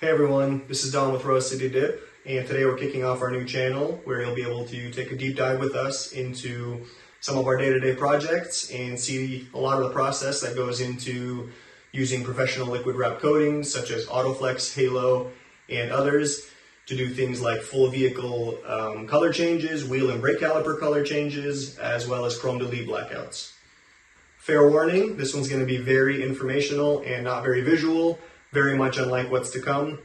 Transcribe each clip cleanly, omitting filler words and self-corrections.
Hey everyone, this is Don with Rose City Dip, and today we're kicking off our new channel where you'll be able to take a deep dive with us into some of our day-to-day projects and see a lot of the process that goes into using professional liquid wrap coatings such as Autoflex, Halo, and others to do things like full vehicle color changes, wheel and brake caliper color changes, as well as chrome delete blackouts. Fair warning, this one's going to be very informational and not very visual, very much unlike what's to come.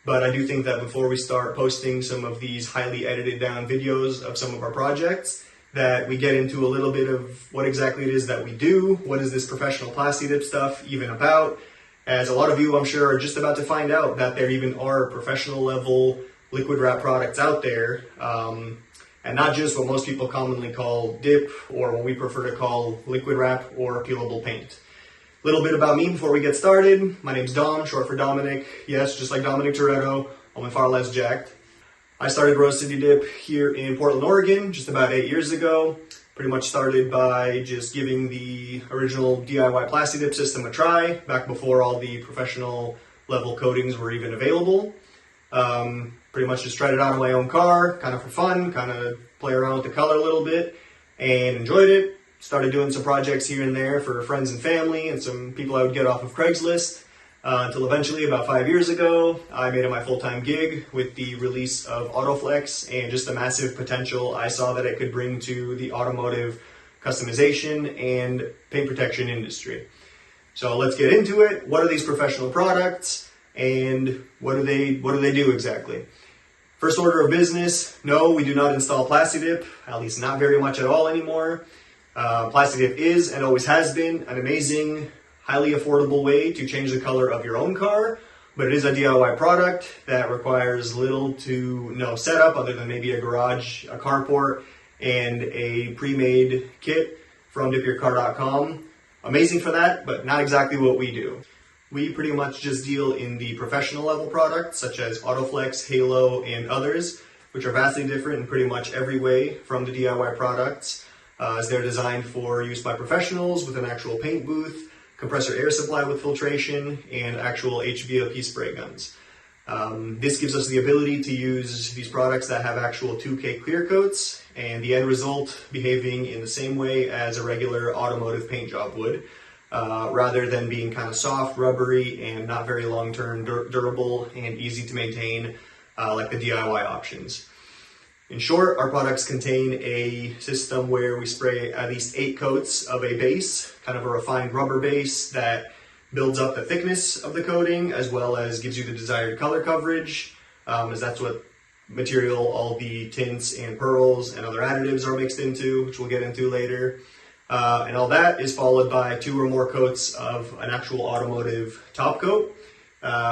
But I do think that before we start posting some of these highly edited down videos of some of our projects, that we get into a little bit of what exactly it is that we do, what is this professional Plasti Dip stuff even about, as a lot of you I'm sure are just about to find out that there even are professional level liquid wrap products out there, and not just what most people commonly call dip or what we prefer to call liquid wrap or peelable paint. A little bit about me before we get started. My name's Dom, short for Dominic. Yes, just like Dominic Toretto, only far less jacked. I started Rose City Dip here in Portland, Oregon, just about 8 years ago. Pretty much started by just giving the original DIY Plasti Dip system a try, back before all the professional level coatings were even available. Pretty much just tried it out on my own car, kind of for fun, kind of play around with the color a little bit, and enjoyed it. Started doing some projects here and there for friends and family and some people I would get off of Craigslist, until eventually about 5 years ago, I made it my full-time gig with the release of Autoflex and just the massive potential I saw that it could bring to the automotive customization and paint protection industry. So let's get into it. What are these professional products and what do they do exactly? First order of business, no, we do not install Plasti Dip, at least not very much at all anymore. Plasti Dip is and always has been an amazing, highly affordable way to change the color of your own car, but it is a DIY product that requires little to no setup other than maybe a garage, a carport, and a pre-made kit from dipyourcar.com. Amazing for that, but not exactly what we do. We pretty much just deal in the professional level products such as Autoflex, Halo, and others, which are vastly different in pretty much every way from the DIY products. As they're designed for use by professionals with an actual paint booth, compressor air supply with filtration, and actual HVAP spray guns. This gives us the ability to use these products that have actual 2K clear coats, and the end result behaving in the same way as a regular automotive paint job would, rather than being kind of soft, rubbery, and not very long-term durable and easy to maintain like the DIY options. In short, our products contain a system where we spray at least 8 coats of a base, kind of a refined rubber base that builds up the thickness of the coating as well as gives you the desired color coverage, as that's what material all the tints and pearls and other additives are mixed into, which we'll get into later. And all that is followed by 2 or more coats of an actual automotive top coat,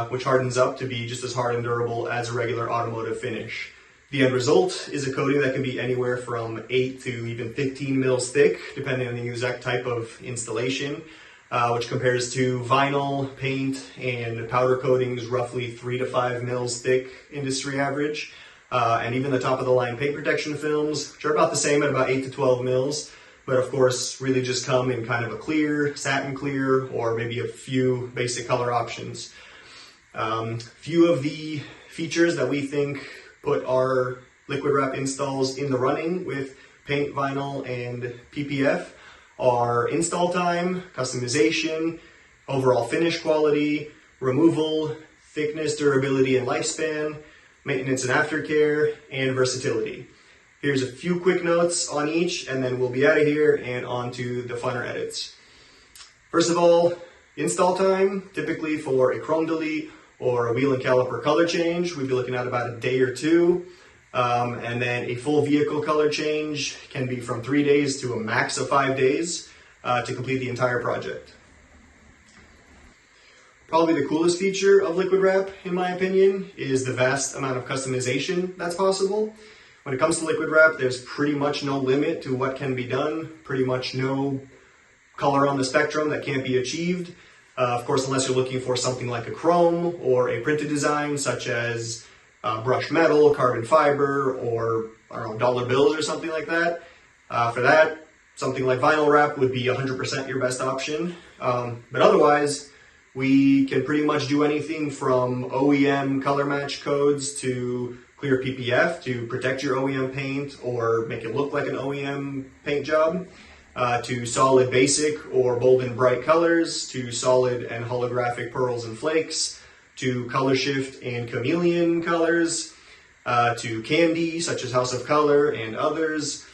which hardens up to be just as hard and durable as a regular automotive finish. The end result is a coating that can be anywhere from 8 to even 15 mils thick, depending on the exact type of installation, which compares to vinyl, paint, and powder coatings roughly 3 to 5 mils thick industry average. And even the top of the line paint protection films, which are about the same at about 8 to 12 mils, but of course really just come in kind of a clear, satin clear, or maybe a few basic color options. Few of the features that we think put our liquid wrap installs in the running with paint, vinyl, and PPF are install time, customization, overall finish quality, removal, thickness, durability, and lifespan, maintenance and aftercare, and versatility. Here's a few quick notes on each, and then we'll be out of here and on to the funner edits. First of all, install time, typically for a chrome delete or a wheel and caliper color change, we'd be looking at about a day or 2. And then a full vehicle color change can be from 3 days to a max of 5 days to complete the entire project. Probably the coolest feature of liquid wrap, in my opinion, is the vast amount of customization that's possible. When it comes to liquid wrap, there's pretty much no limit to what can be done, pretty much no color on the spectrum that can't be achieved. Of course, unless you're looking for something like a chrome or a printed design such as brushed metal, carbon fiber, or I don't know, dollar bills or something like that. For that, something like vinyl wrap would be 100% your best option. But otherwise, We can pretty much do anything from OEM color match codes to clear PPF to protect your OEM paint or make it look like an OEM paint job, to solid basic or bold and bright colors, to solid and holographic pearls and flakes, to color shift and chameleon colors, to candy such as House of Color and others.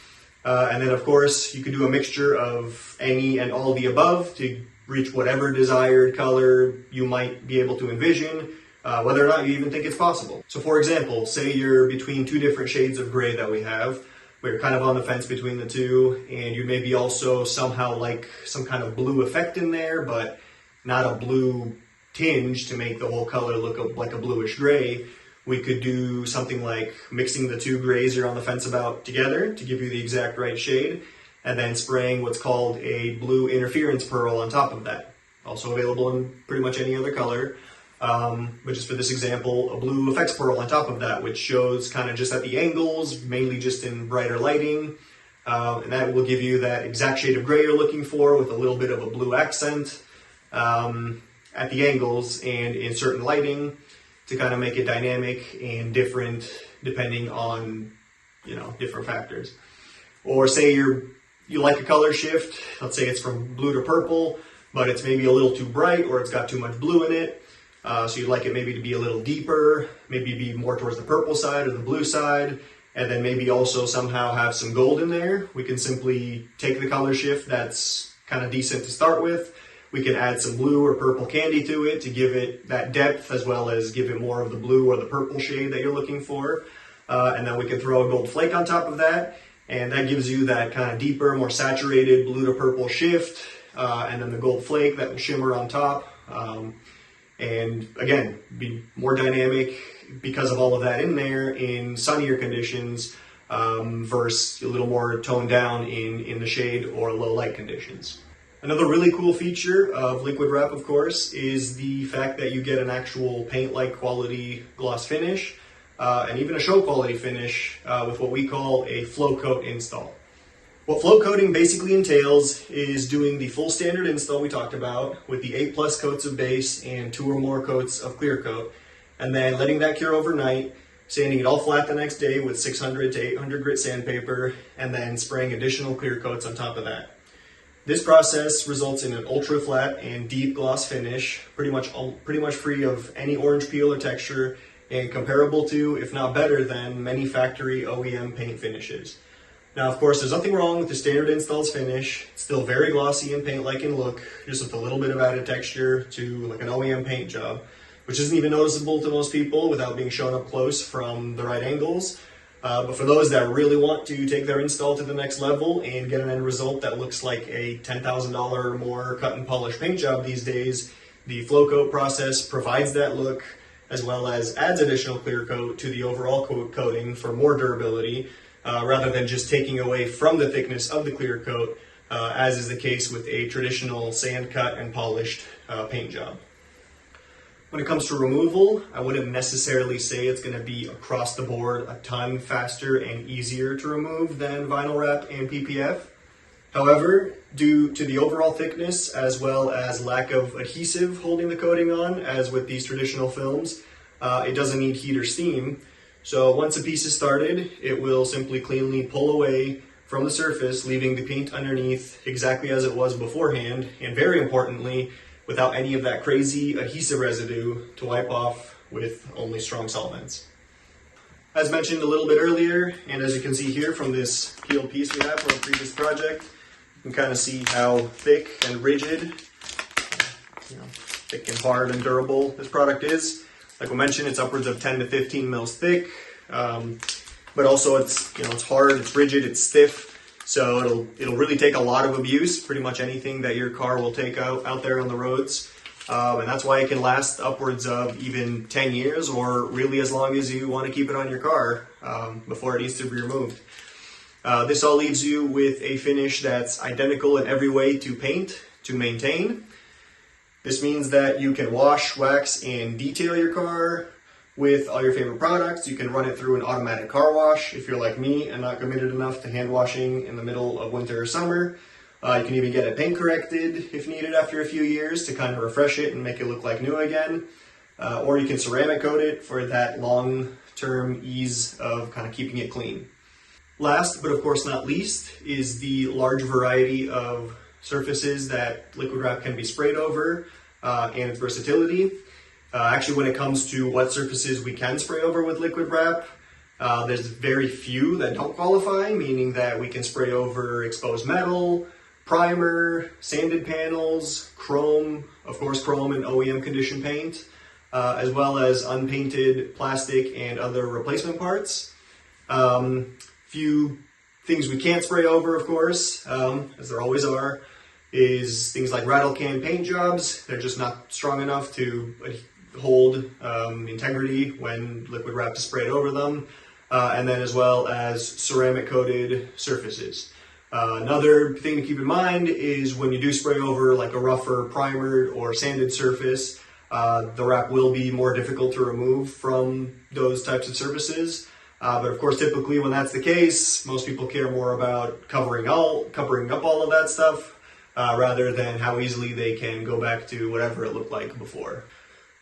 And then of course you can do a mixture of any and all the above to reach whatever desired color you might be able to envision, whether or not you even think it's possible. So for example, say you're between two different shades of gray that we have, but you're kind of on the fence between the two, and you maybe also somehow like some kind of blue effect in there, but not a blue tinge to make the whole color look like a bluish gray. We could do something like mixing the two grays you're on the fence about together to give you the exact right shade, and then spraying what's called a blue interference pearl on top of that. Also available in pretty much any other color. But just for this example, a blue effects pearl on top of that, which shows kind of just at the angles, mainly just in brighter lighting. And that will give you that exact shade of gray you're looking for with a little bit of a blue accent at the angles and in certain lighting to kind of make it dynamic and different depending on, different factors. Or say you like a color shift, let's say it's from blue to purple, but it's maybe a little too bright or it's got too much blue in it. So you'd like it maybe to be a little deeper, maybe be more towards the purple side or the blue side, and then maybe also somehow have some gold in there. We can simply take the color shift that's kind of decent to start with. We can add some blue or purple candy to it to give it that depth as well as give it more of the blue or the purple shade that you're looking for. And then we can throw a gold flake on top of that, and that gives you that kind of deeper, more saturated blue to purple shift, and then the gold flake that will shimmer on top. And again, be more dynamic because of all of that in there in sunnier conditions versus a little more toned down in the shade or low light conditions. Another really cool feature of Liquid Wrap, of course, is the fact that you get an actual paint-like quality gloss finish and even a show quality finish with what we call a flow coat install. What flow coating basically entails is doing the full standard install we talked about with the 8+ coats of base and 2 or more coats of clear coat, and then letting that cure overnight, sanding it all flat the next day with 600 to 800 grit sandpaper, and then spraying additional clear coats on top of that. This process results in an ultra flat and deep gloss finish, pretty much free of any orange peel or texture, and comparable to, if not better than, many factory OEM paint finishes. Now, of course, there's nothing wrong with the standard installs finish. It's still very glossy and paint-like in look, just with a little bit of added texture to like an OEM paint job, which isn't even noticeable to most people without being shown up close from the right angles. But for those that really want to take their install to the next level and get an end result that looks like a $10,000 or more cut and polish paint job these days, the flow coat process provides that look, as well as adds additional clear coat to the overall coating for more durability, rather than just taking away from the thickness of the clear coat, as is the case with a traditional sand cut and polished paint job. When it comes to removal, I wouldn't necessarily say it's going to be across the board a ton faster and easier to remove than vinyl wrap and PPF. However, due to the overall thickness as well as lack of adhesive holding the coating on, as with these traditional films, it doesn't need heat or steam. So once a piece is started, it will simply cleanly pull away from the surface, leaving the paint underneath exactly as it was beforehand, and very importantly, without any of that crazy adhesive residue to wipe off with only strong solvents. As mentioned a little bit earlier, and as you can see here from this peeled piece we have from a previous project, you can kind of see how thick and rigid, thick and hard and durable this product is. Like we mentioned, it's upwards of 10 to 15 mils thick, but also it's hard, it's rigid, it's stiff. So it'll really take a lot of abuse, pretty much anything that your car will take out there on the roads. And that's why it can last upwards of even 10 years or really as long as you want to keep it on your car before it needs to be removed. This all leaves you with a finish that's identical in every way to paint, to maintain. This means that you can wash, wax, and detail your car with all your favorite products. You can run it through an automatic car wash if you're like me and not committed enough to hand washing in the middle of winter or summer. You can even get it paint corrected if needed after a few years to kind of refresh it and make it look like new again. Or you can ceramic coat it for that long-term ease of kind of keeping it clean. Last, but of course not least, is the large variety of surfaces that liquid wrap can be sprayed over and its versatility. Actually, when it comes to what surfaces we can spray over with liquid wrap, there's very few that don't qualify, meaning that we can spray over exposed metal, primer, sanded panels, chrome, of course chrome and OEM conditioned paint, as well as unpainted plastic and other replacement parts. Few things we can't spray over, of course, as there always are, is things like rattle can paint jobs. They're just not strong enough to hold integrity when liquid wrap is sprayed over them. And then as well as ceramic coated surfaces. Another thing to keep in mind is when you do spray over like a rougher primered or sanded surface, the wrap will be more difficult to remove from those types of surfaces. But of course, typically when that's the case, most people care more about covering up all of that stuff rather than how easily they can go back to whatever it looked like before.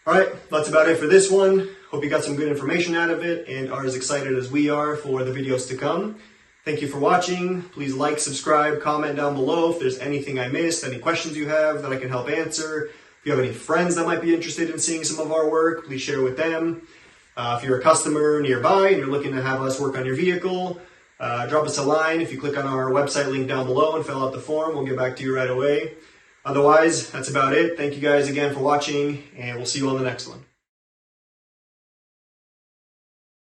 All right, that's about it for this one. Hope you got some good information out of it and are as excited as we are for the videos to come. Thank you for watching. Please like, subscribe, comment down below if there's anything I missed, any questions you have that I can help answer. If you have any friends that might be interested in seeing some of our work, please share with them. If you're a customer nearby and you're looking to have us work on your vehicle, drop us a line. If you click on our website link down below and fill out the form, we'll get back to you right away. Otherwise, that's about it. Thank you guys again for watching, and we'll see you on the next one.